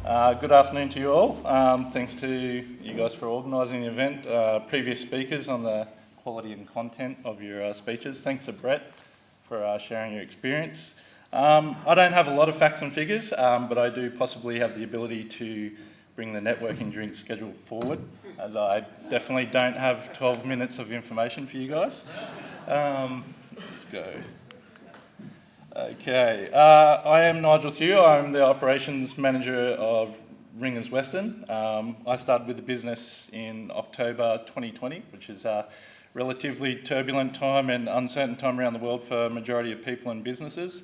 Good afternoon to you all. Thanks to you guys for organising the event. Previous speakers on the quality and content of your speeches. Thanks to Brett for sharing your experience. I don't have a lot of facts and figures, but I do possibly have the ability to bring the networking drink schedule forward, as I definitely don't have 12 minutes of information for you guys. Let's go. Okay, I am Nigel Thew. I'm the operations manager of Ringers Western. I started with the business in October 2020, which is a relatively turbulent time and uncertain time around the world for a majority of people and businesses.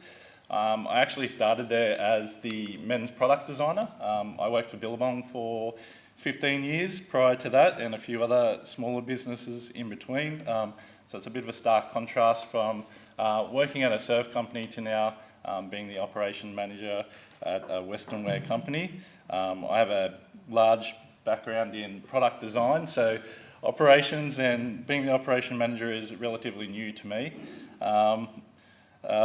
I actually started there as the men's product designer. I worked for Billabong for 15 years prior to that, and a few other smaller businesses in between. So it's a bit of a stark contrast from working at a surf company to now being the operation manager at a Western wear company. I have a large background in product design, so operations and being the operation manager is relatively new to me.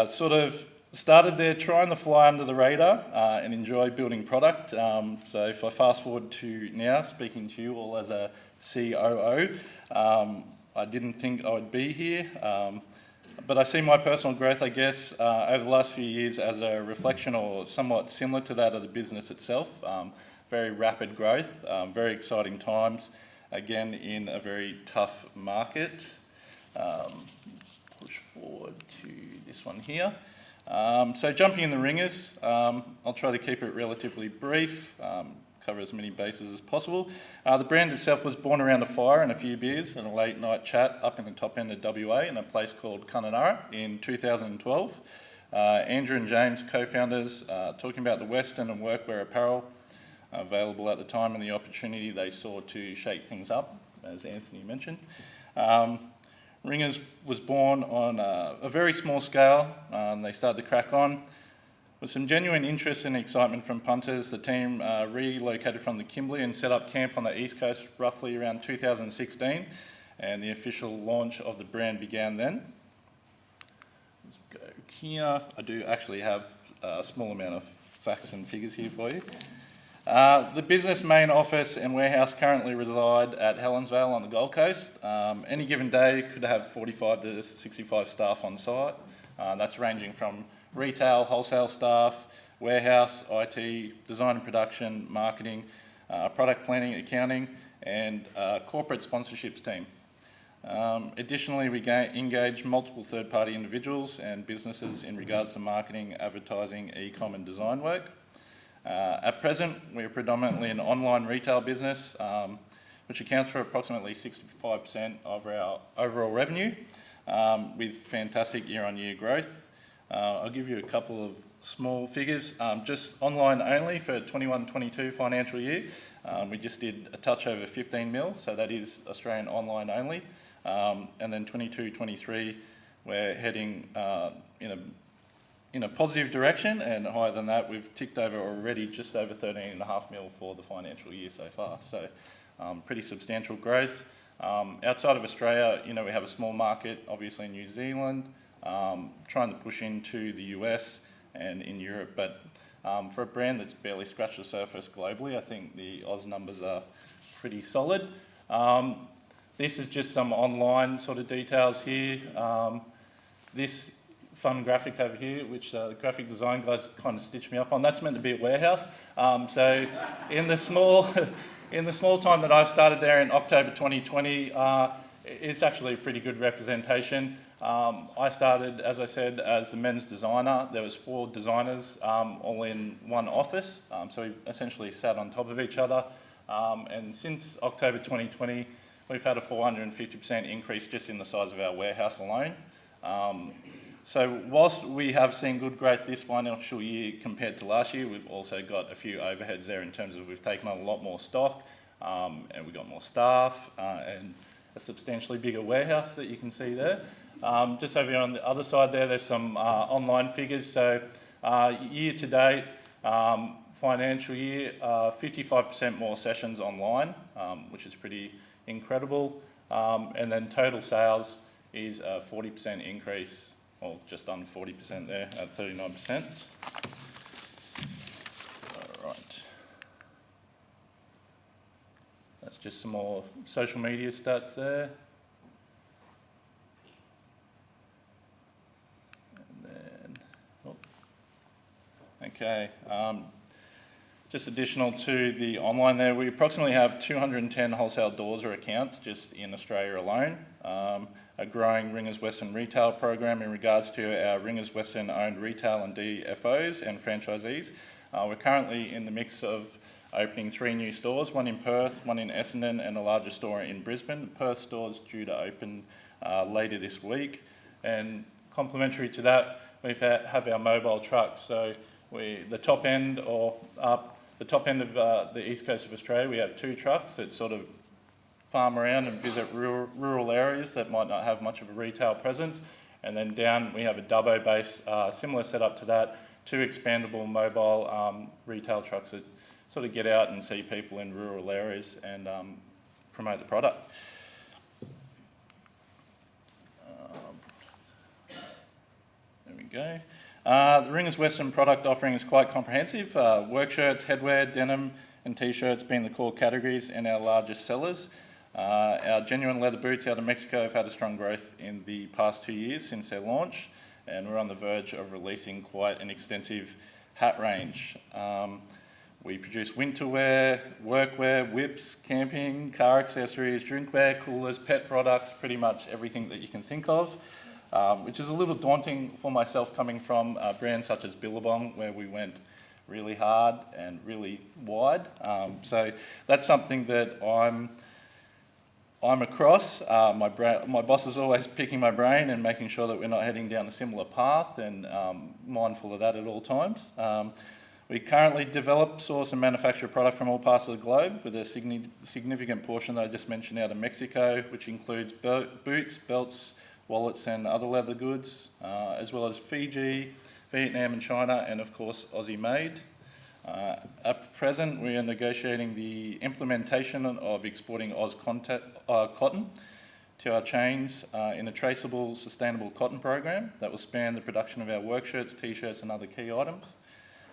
Sort of started there trying to fly under the radar and enjoy building product. So if I fast forward to now, speaking to you all as a COO, I didn't think I would be here. But I see my personal growth, I guess, over the last few years as a reflection or somewhat similar to that of the business itself. Very rapid growth, very exciting times, again in a very tough market. Push forward to this one here. So jumping in the ringers, I'll try to keep it relatively brief, cover as many bases as possible. The brand itself was born around a fire and a few beers and a late night chat up in the top end of WA in a place called Kununurra in 2012. Andrew and James, co-founders, talking about the Western and workwear apparel available at the time and the opportunity they saw to shake things up, as Anthony mentioned. Ringers was born on a very small scale. They started to crack on. With some genuine interest and excitement from punters, the team relocated from the Kimberley and set up camp on the East Coast roughly around 2016, and the official launch of the brand began then. Let's go here. I do actually have a small amount of facts and figures here for you. The business main office and warehouse currently reside at Helensvale on the Gold Coast. Any given day could have 45 to 65 staff on site. That's ranging from retail, wholesale staff, warehouse, IT, design and production, marketing, product planning, accounting, and corporate sponsorships team. Additionally, we engage multiple third-party individuals and businesses in regards to marketing, advertising, e-com and design work. At present, we are predominantly an online retail business, which accounts for approximately 65% of our overall revenue, with fantastic year-on-year growth. I'll give you a couple of small figures. Just online only for 21-22 financial year, we just did a touch over 15 mil, so that is Australian online only. And then 22-23, we're heading in a positive direction, and higher than that, we've ticked over already just over 13.5 mil for the financial year so far. So pretty substantial growth. Outside of Australia, we have a small market, obviously in New Zealand, trying to push into the US and in Europe, but for a brand that's barely scratched the surface globally, I think the Oz numbers are pretty solid. This is just some online sort of details here. This fun graphic over here, which the graphic design guys kind of stitched me up on, that's meant to be a warehouse. So in the small time that I started there in October 2020, it's actually a pretty good representation. I started, as I said, as the men's designer. There was 4 designers all in one office, so we essentially sat on top of each other. And since October 2020, we've had a 450% increase just in the size of our warehouse alone. So whilst we have seen good growth this financial year compared to last year, we've also got a few overheads there in terms of we've taken on a lot more stock, and we've got more staff, and a substantially bigger warehouse that you can see there. Just over here on the other side there's some online figures. So year to date, financial year, 55% more sessions online, which is pretty incredible. And then total sales is a 40% increase, or just under 40% there at 39%. All right. That's just some more social media stats there. And then, okay. Just additional to the online there, we approximately have 210 wholesale doors or accounts just in Australia alone. A growing Ringers Western retail program in regards to our Ringers Western owned retail and DFOs and franchisees. We're currently in the mix of opening 3 new stores, one in Perth, one in Essendon, and a larger store in Brisbane. The Perth store is due to open later this week. And complementary to that, we have our mobile trucks. So the top end of the east coast of Australia, we have 2 trucks that sort of farm around and visit rural areas that might not have much of a retail presence. And then down we have a Dubbo base, similar setup to that, 2 expandable mobile retail trucks that sort of get out and see people in rural areas and promote the product. There we go. The Ringers Western product offering is quite comprehensive. Work shirts, headwear, denim and t-shirts being the core categories and our largest sellers. Our genuine leather boots out of Mexico have had a strong growth in the past 2 years since their launch, and we're on the verge of releasing quite an extensive hat range. We produce winter wear, workwear, whips, camping, car accessories, drinkware, coolers, pet products, pretty much everything that you can think of, which is a little daunting for myself coming from brands such as Billabong, where we went really hard and really wide. So that's something that I'm across. My boss is always picking my brain and making sure that we're not heading down a similar path, and mindful of that at all times. We currently develop, source and manufacture product from all parts of the globe, with a significant portion that I just mentioned out of Mexico, which includes boots, belts, wallets and other leather goods, as well as Fiji, Vietnam and China, and of course Aussie made. At present, we are negotiating the implementation of exporting Oz cotton to our chains in a traceable, sustainable cotton program that will span the production of our work shirts, t-shirts and other key items.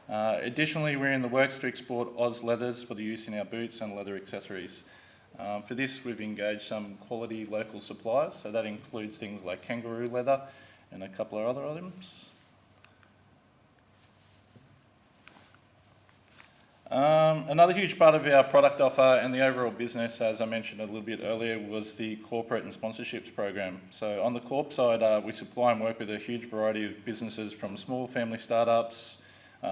Additionally, we're in the works to export Oz leathers for the use in our boots and leather accessories. For this, we've engaged some quality local suppliers, so that includes things like kangaroo leather and a couple of other items. Another huge part of our product offer and the overall business, as I mentioned a little bit earlier, was the corporate and sponsorships program. So on the corp side, we supply and work with a huge variety of businesses, from small family startups,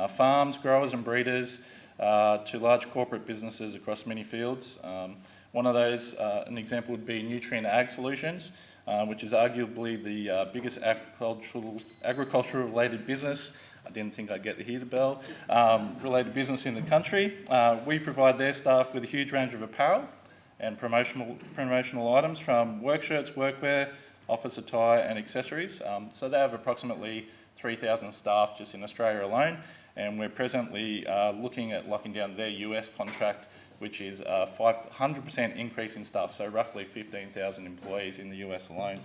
farms, growers and breeders, to large corporate businesses across many fields. One of those, an example would be Nutrient Ag Solutions, which is arguably the biggest agricultural related business. I didn't think I'd get to hear the bell. Related business in the country. We provide their staff with a huge range of apparel and promotional items, from work shirts, workwear, office attire and accessories. So they have approximately 3,000 staff just in Australia alone, and we're presently looking at locking down their US contract, which is a 500% increase in staff, so roughly 15,000 employees in the US alone.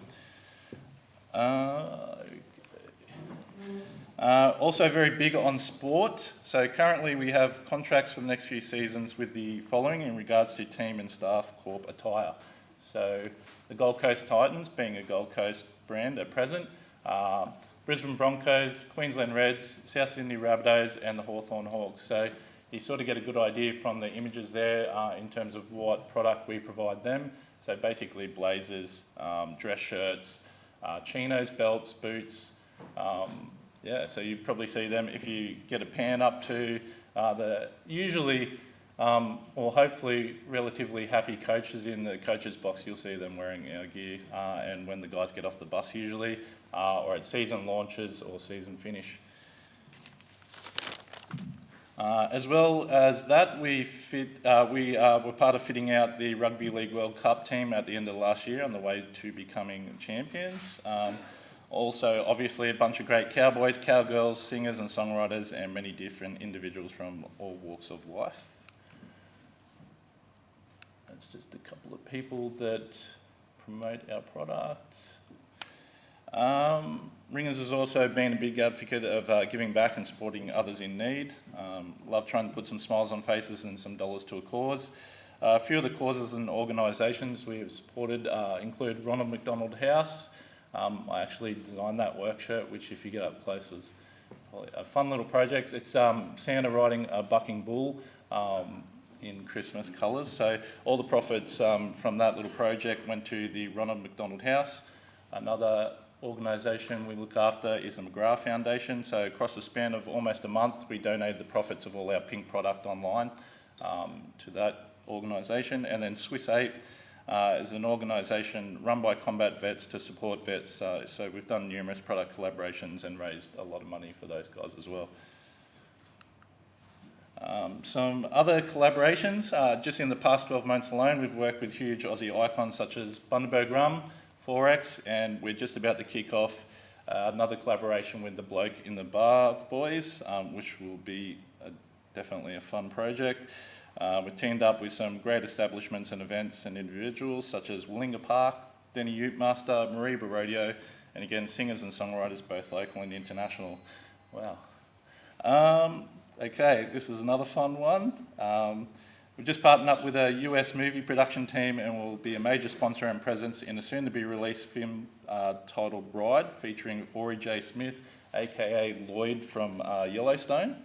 Also very big on sport. So currently we have contracts for the next few seasons with the following in regards to team and staff corp attire. So the Gold Coast Titans, being a Gold Coast brand at present, Brisbane Broncos, Queensland Reds, South Sydney Rabbitohs and the Hawthorn Hawks. So you sort of get a good idea from the images there in terms of what product we provide them. So basically blazers, dress shirts, chinos, belts, boots. Yeah, so you probably see them if you get a pan up to the usually or hopefully relatively happy coaches in the coaches box. You'll see them wearing our gear, and when the guys get off the bus usually, or at season launches or season finish. As well as that, we were part of fitting out the Rugby League World Cup team at the end of last year, on the way to becoming champions. Also, obviously, a bunch of great cowboys, cowgirls, singers and songwriters, and many different individuals from all walks of life. That's just a couple of people that promote our product. Ringers has also been a big advocate of giving back and supporting others in need. Love trying to put some smiles on faces and some dollars to a cause. A few of the causes and organisations we have supported include Ronald McDonald House. I actually designed that work shirt, which if you get up close was probably a fun little project. It's Santa riding a bucking bull in Christmas colours. So all the profits from that little project went to the Ronald McDonald House. Another organisation we look after is the McGrath Foundation. So across the span of almost a month, we donated the profits of all our pink product online to that organisation. And then Swiss 8 is an organisation run by combat vets to support vets. So we've done numerous product collaborations and raised a lot of money for those guys as well. Some other collaborations, just in the past 12 months alone, we've worked with huge Aussie icons such as Bundaberg Rum, Forex, and we're just about to kick off another collaboration with the Bloke in the Bar boys, which will be definitely a fun project. We've teamed up with some great establishments and events and individuals such as Willinga Park, Denny Ute Master, Mariba Rodeo, and again, singers and songwriters, both local and international. Wow. Okay, this is another fun one. We've just partnered up with a US movie production team and will be a major sponsor and presence in a soon-to-be-released film titled Bride, featuring Rory J. Smith, aka Lloyd from Yellowstone,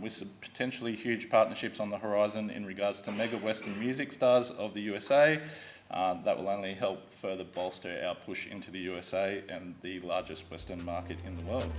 with some potentially huge partnerships on the horizon in regards to mega Western music stars of the USA. That will only help further bolster our push into the USA and the largest Western market in the world.